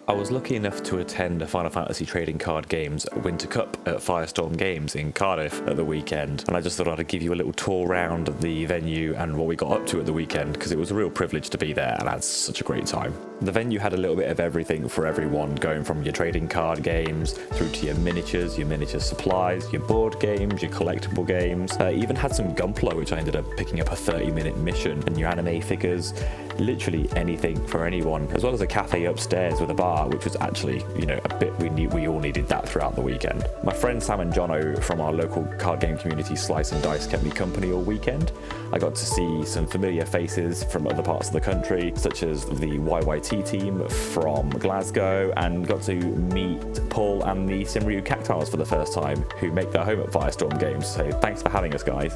I was lucky enough to attend a Final Fantasy Trading Card Games Winter Cup at Firestorm Games in Cardiff at the weekend, and I just thought I'd give you a little tour around the venue and what we got up to at the weekend, because it was a real privilege to be there and I had such a great time. The venue had a little bit of everything for everyone, going from your trading card games through to your miniature supplies, your board games, your collectible games. Even had some Gunpla, which I ended up picking up a 30-minute mission, and your anime figures, literally anything for anyone, as well as a cafe upstairs with a bar, which was actually, a bit we all needed that throughout the weekend. My friend Sam and Jono from our local card game community Slice and Dice kept me company all weekend. I got to see some familiar faces from other parts of the country, such as the YYT team from Glasgow, and got to meet Paul and the Simryu Cactiles for the first time, who make their home at Firestorm Games, so thanks for having us, guys.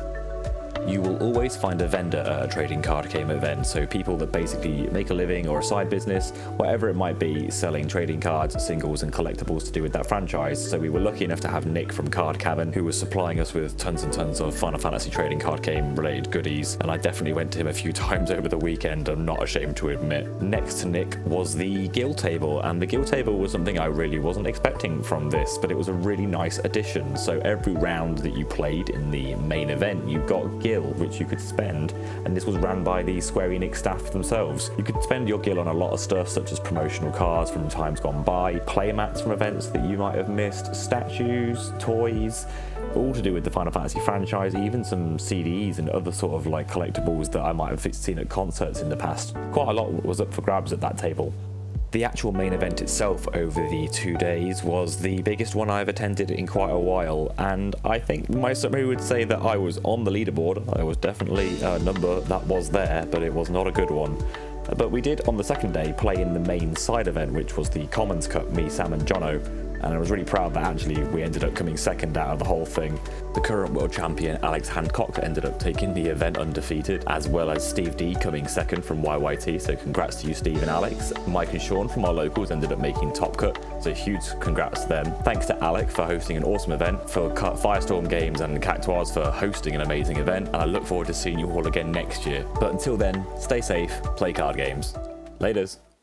You will always find a vendor at a trading card game event, so people that basically make a living or a side business, whatever it might be, selling trading cards, singles and collectibles to do with that franchise. So we were lucky enough to have Nick from Card Cabin, who was supplying us with tons and tons of Final Fantasy Trading Card Game related goodies, and I definitely went to him a few times over the weekend, I'm not ashamed to admit. Next to Nick was the guild table, and the guild table was something I really wasn't expecting from this, but it was a really nice addition. So every round that you played in the main event, you got gil, which you could spend, and this was ran by the Square Enix staff themselves. You could spend your gil on a lot of stuff, such as promotional cards from times gone by, playmats from events that you might have missed, statues, toys, all to do with the Final Fantasy franchise, even some CDs and other sort of like collectibles that I might have seen at concerts in the past. Quite a lot was up for grabs at that table. The actual main event itself over the 2 days was the biggest one I've attended in quite a while, and I think my summary would say that I was on the leaderboard. I was definitely a number that was there, but it was not a good one. But we did on the second day play in the main side event, which was the Commons Cup, me, Sam and Jono, and I was really proud that actually we ended up coming second out of the whole thing. The current world champion Alex Hancock ended up taking the event undefeated, as well as Steve D coming second from YYT, so congrats to you, Steve and Alex. Mike and Sean from our locals ended up making top cut, so huge congrats to them. Thanks to Alec for hosting an awesome event, for Firestorm Games and Cactoirs for hosting an amazing event, and I look forward to seeing you all again next year. But until then, stay safe, play card games. Laters.